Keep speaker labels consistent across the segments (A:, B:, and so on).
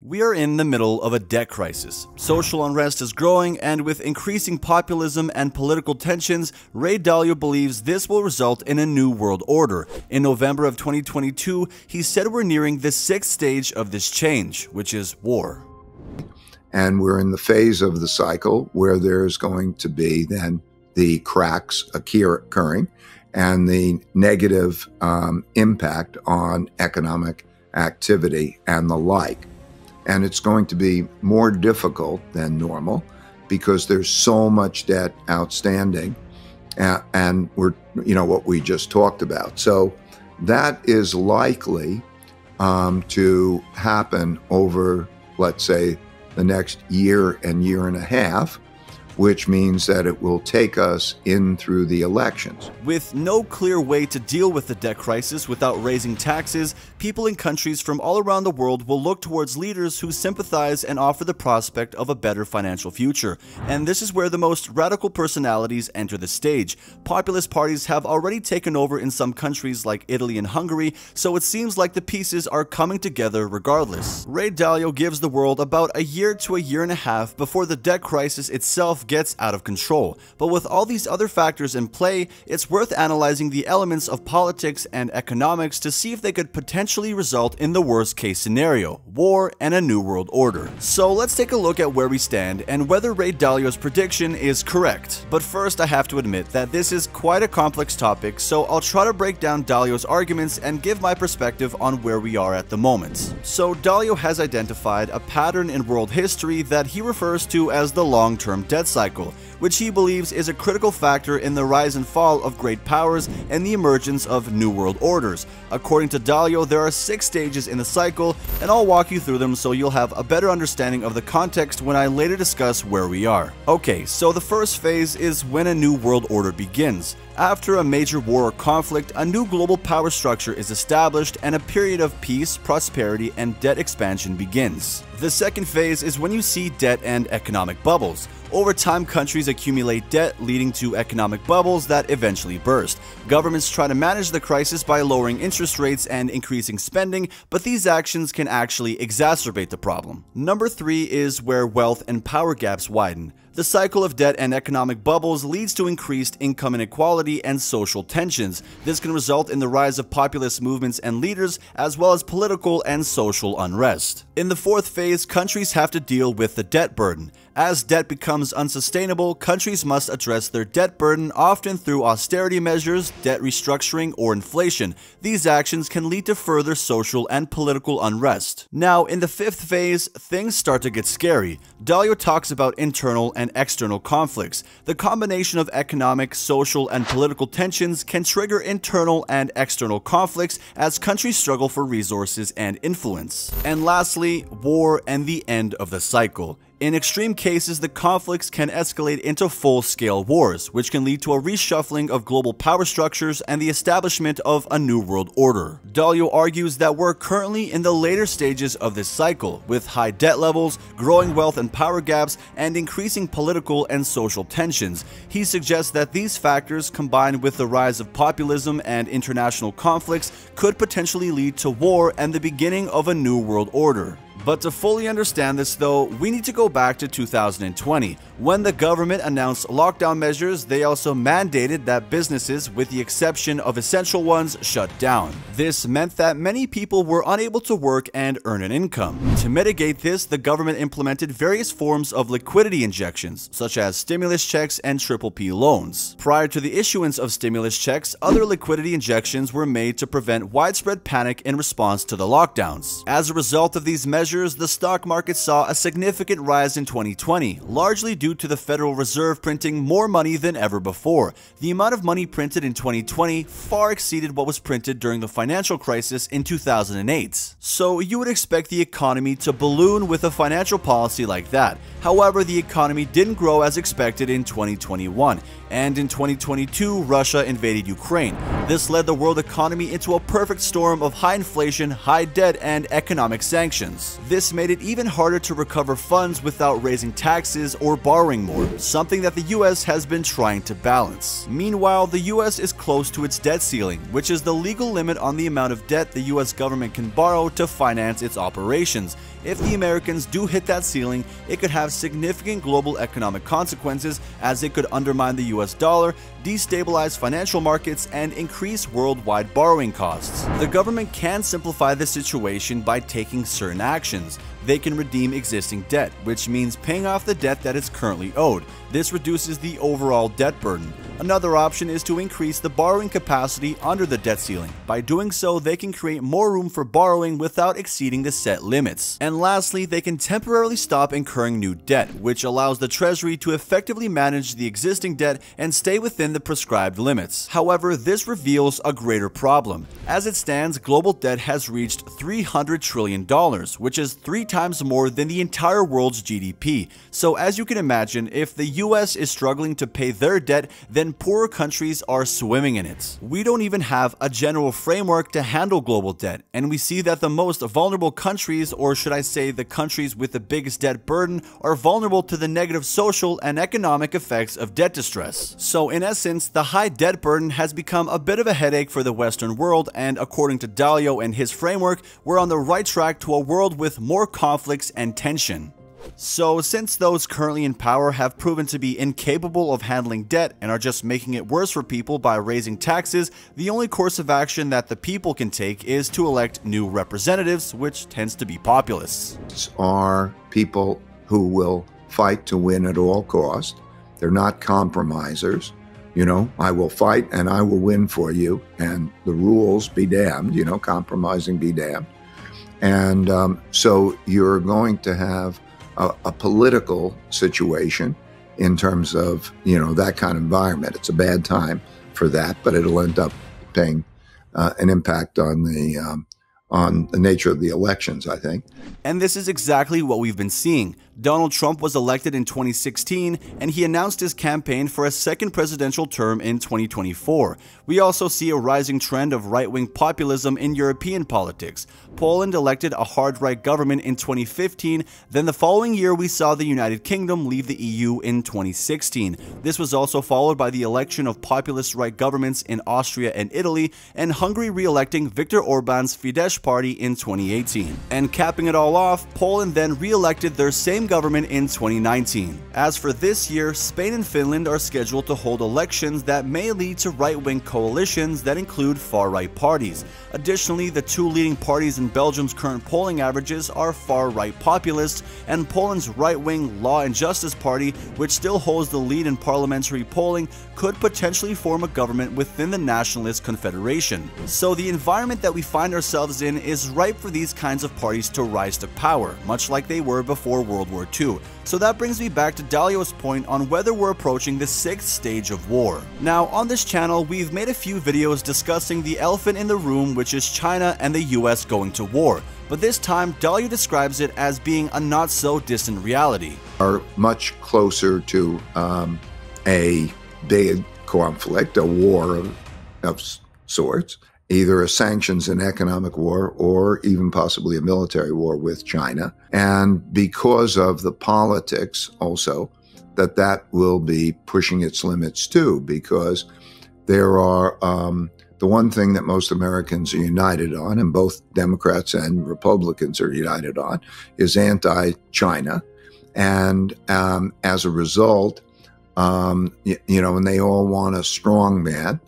A: We are in the middle of a debt crisis. Social unrest is growing, and with increasing populism and political tensions, Ray Dalio believes this will result in a new world order. In November of 2022, he said we're nearing the sixth stage of this change, which is war.
B: And we're in the phase of the cycle where there's going to be then the cracks occurring and the negative impact on economic activity and the like. And it's going to be more difficult than normal because there's so much debt outstanding, and we're, what we just talked about. So that is likely to happen over, let's say, the next year and a half, which means that it will take us in through the elections.
A: With no clear way to deal with the debt crisis without raising taxes, people in countries from all around the world will look towards leaders who sympathize and offer the prospect of a better financial future. And this is where the most radical personalities enter the stage. Populist parties have already taken over in some countries like Italy and Hungary, so it seems like the pieces are coming together regardless. Ray Dalio gives the world about a year to a year and a half before the debt crisis itself gets out of control. But with all these other factors in play, it's worth analyzing the elements of politics and economics to see if they could potentially result in the worst case scenario, war and a new world order. So let's take a look at where we stand and whether Ray Dalio's prediction is correct. But first, I have to admit that this is quite a complex topic, so I'll try to break down Dalio's arguments and give my perspective on where we are at the moment. So Dalio has identified a pattern in world history that he refers to as the long-term debt cycle, which he believes is a critical factor in the rise and fall of great powers and the emergence of new world orders. According to Dalio, there are 6 stages in the cycle, and I'll walk you through them so you'll have a better understanding of the context when I later discuss where we are. Okay, so the first phase is when a new world order begins. After a major war or conflict, a new global power structure is established and a period of peace, prosperity, and debt expansion begins. The second phase is when you see debt and economic bubbles. Over time, countries accumulate debt, leading to economic bubbles that eventually burst. Governments try to manage the crisis by lowering interest rates and increasing spending, but these actions can actually exacerbate the problem. Number 3 is where wealth and power gaps widen. The cycle of debt and economic bubbles leads to increased income inequality and social tensions. This can result in the rise of populist movements and leaders, as well as political and social unrest. In the fourth phase, countries have to deal with the debt burden. As debt becomes unsustainable, countries must address their debt burden, often through austerity measures, debt restructuring, or inflation. These actions can lead to further social and political unrest. Now, in the fifth phase, things start to get scary. Dalio talks about internal and external conflicts. The combination of economic, social, and political tensions can trigger internal and external conflicts as countries struggle for resources and influence. And lastly, war and the end of the cycle. In extreme cases, the conflicts can escalate into full-scale wars, which can lead to a reshuffling of global power structures and the establishment of a new world order. Dalio argues that we're currently in the later stages of this cycle, with high debt levels, growing wealth and power gaps, and increasing political and social tensions. He suggests that these factors, combined with the rise of populism and international conflicts, could potentially lead to war and the beginning of a new world order. But to fully understand this though, we need to go back to 2020. When the government announced lockdown measures, they also mandated that businesses, with the exception of essential ones, shut down. This meant that many people were unable to work and earn an income. To mitigate this, the government implemented various forms of liquidity injections, such as stimulus checks and PPP loans. Prior to the issuance of stimulus checks, other liquidity injections were made to prevent widespread panic in response to the lockdowns. As a result of these measures, the stock market saw a significant rise in 2020, largely due to the Federal Reserve printing more money than ever before. The amount of money printed in 2020 far exceeded what was printed during the financial crisis in 2008. So you would expect the economy to balloon with a financial policy like that. However, the economy didn't grow as expected in 2021. And in 2022, Russia invaded Ukraine. This led the world economy into a perfect storm of high inflation, high debt, and economic sanctions. This made it even harder to recover funds without raising taxes or borrowing more, something that the US has been trying to balance. Meanwhile, the US is close to its debt ceiling, which is the legal limit on the amount of debt the US government can borrow to finance its operations. If the Americans do hit that ceiling, it could have significant global economic consequences, as it could undermine the US dollar, destabilize financial markets, and increase worldwide borrowing costs. The government can simplify the situation by taking certain actions. They can redeem existing debt, which means paying off the debt that is currently owed. This reduces the overall debt burden. Another option is to increase the borrowing capacity under the debt ceiling. By doing so, they can create more room for borrowing without exceeding the set limits. And lastly, they can temporarily stop incurring new debt, which allows the Treasury to effectively manage the existing debt and stay within the prescribed limits. However, this reveals a greater problem. As it stands, global debt has reached $300 trillion, which is 3 times more than the entire world's GDP. So as you can imagine, if the US is struggling to pay their debt, then poorer countries are swimming in it. We don't even have a general framework to handle global debt, and we see that the most vulnerable countries, or should I say the countries with the biggest debt burden, are vulnerable to the negative social and economic effects of debt distress. So in essence, the high debt burden has become a bit of a headache for the Western world, and according to Dalio and his framework, we're on the right track to a world with more conflicts and tension. So, since those currently in power have proven to be incapable of handling debt and are just making it worse for people by raising taxes, the only course of action that the people can take is to elect new representatives, which tends to be populists.
B: Are people who will fight to win at all costs. They're not compromisers. You know, I will fight and I will win for you, and the rules be damned, you know, compromising be damned. And so you're going to have a political situation in terms of, you know, that kind of environment. It's a bad time for that, but it'll end up paying an impact on the nature of the elections, I think.
A: And this is exactly what we've been seeing. Donald Trump was elected in 2016, and he announced his campaign for a second presidential term in 2024. We also see a rising trend of right-wing populism in European politics. Poland elected a hard-right government in 2015, then the following year we saw the United Kingdom leave the EU in 2016. This was also followed by the election of populist right governments in Austria and Italy, and Hungary re-electing Viktor Orban's Fidesz party in 2018. And capping it all off, Poland then re-elected their same government in 2019. As for this year, Spain and Finland are scheduled to hold elections that may lead to right-wing coalitions that include far-right parties. Additionally, the 2 leading parties in Belgium's current polling averages are far-right populists, and Poland's right-wing Law and Justice Party, which still holds the lead in parliamentary polling, could potentially form a government within the Nationalist Confederation. So the environment that we find ourselves in is ripe for these kinds of parties to rise to power, much like they were before World War II. So that brings me back to Dalio's point on whether we're approaching the 6th stage of war. Now, on this channel, we've made a few videos discussing the elephant in the room, which is China and the US going to war. But this time, Dalio describes it as being a not-so-distant reality.
B: Are much closer to a big conflict, a war of sorts, either a sanctions and economic war or even possibly a military war with China. And because of the politics also, that will be pushing its limits too, because there are the one thing that most Americans are united on, and both Democrats and Republicans are united on, is anti-China. And as a result, you know, and they all want a strong man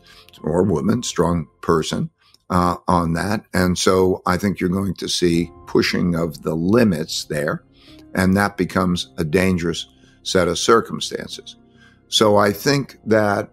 B: or woman, strong person on that. And so I think you're going to see pushing of the limits there, and that becomes a dangerous set of circumstances. So I think that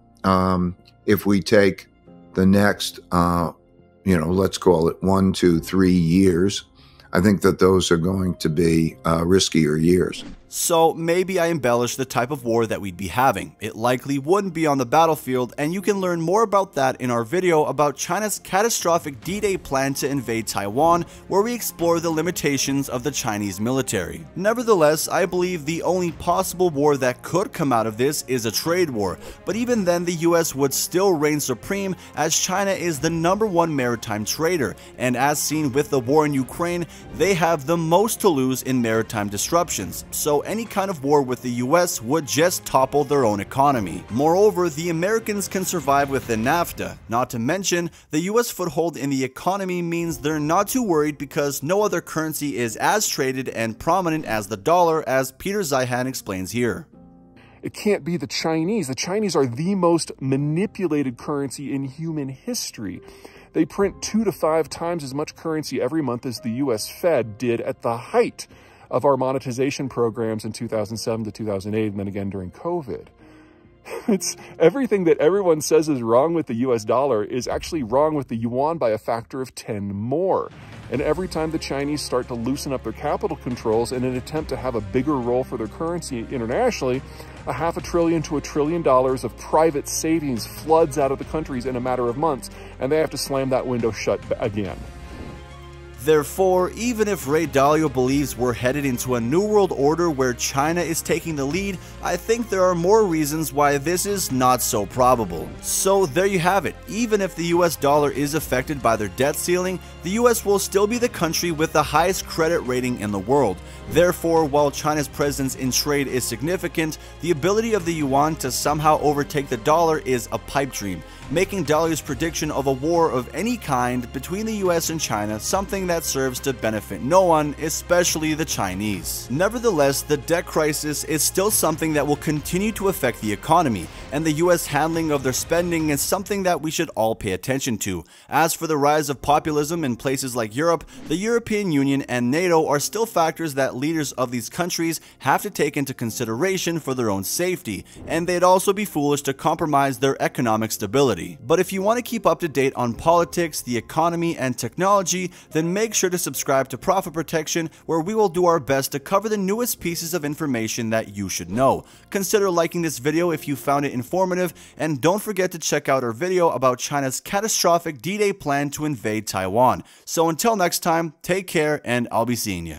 B: if we take the next, you know, let's call it 1, 2, 3 years, I think that those are going to be riskier years.
A: So maybe I embellished the type of war that we'd be having. It likely wouldn't be on the battlefield, and you can learn more about that in our video about China's catastrophic D-Day plan to invade Taiwan, where we explore the limitations of the Chinese military. Nevertheless, I believe the only possible war that could come out of this is a trade war, but even then the US would still reign supreme, as China is the #1 maritime trader, and as seen with the war in Ukraine, they have the most to lose in maritime disruptions, so any kind of war with the US would just topple their own economy. Moreover, the Americans can survive within NAFTA, not to mention the US foothold in the economy means they're not too worried because no other currency is as traded and prominent as the dollar, as Peter Zeihan explains here.
C: It can't be the Chinese. The Chinese are the most manipulated currency in human history. They print 2 to 5 times as much currency every month as the US Fed did at the height of our monetization programs in 2007 to 2008, and then again during COVID. It's everything that everyone says is wrong with the US dollar is actually wrong with the yuan by a factor of 10 more. And every time the Chinese start to loosen up their capital controls in an attempt to have a bigger role for their currency internationally, $500 billion to $1 trillion of private savings floods out of the countries in a matter of months, and they have to slam that window shut again.
A: Therefore, even if Ray Dalio believes we're headed into a new world order where China is taking the lead, I think there are more reasons why this is not so probable. So there you have it. Even if the US dollar is affected by their debt ceiling, the US will still be the country with the highest credit rating in the world. Therefore, while China's presence in trade is significant, the ability of the yuan to somehow overtake the dollar is a pipe dream, making Dalio's prediction of a war of any kind between the US and China something that serves to benefit no one, especially the Chinese. Nevertheless, the debt crisis is still something that will continue to affect the economy, and the US handling of their spending is something that we should all pay attention to. As for the rise of populism in places like Europe, the European Union and NATO are still factors that leaders of these countries have to take into consideration for their own safety, and they'd also be foolish to compromise their economic stability. But if you want to keep up to date on politics, the economy, and technology, then make sure to subscribe to Profit Protection, where we will do our best to cover the newest pieces of information that you should know. Consider liking this video if you found it informative, and don't forget to check out our video about China's catastrophic D-Day plan to invade Taiwan. So until next time, take care, and I'll be seeing you.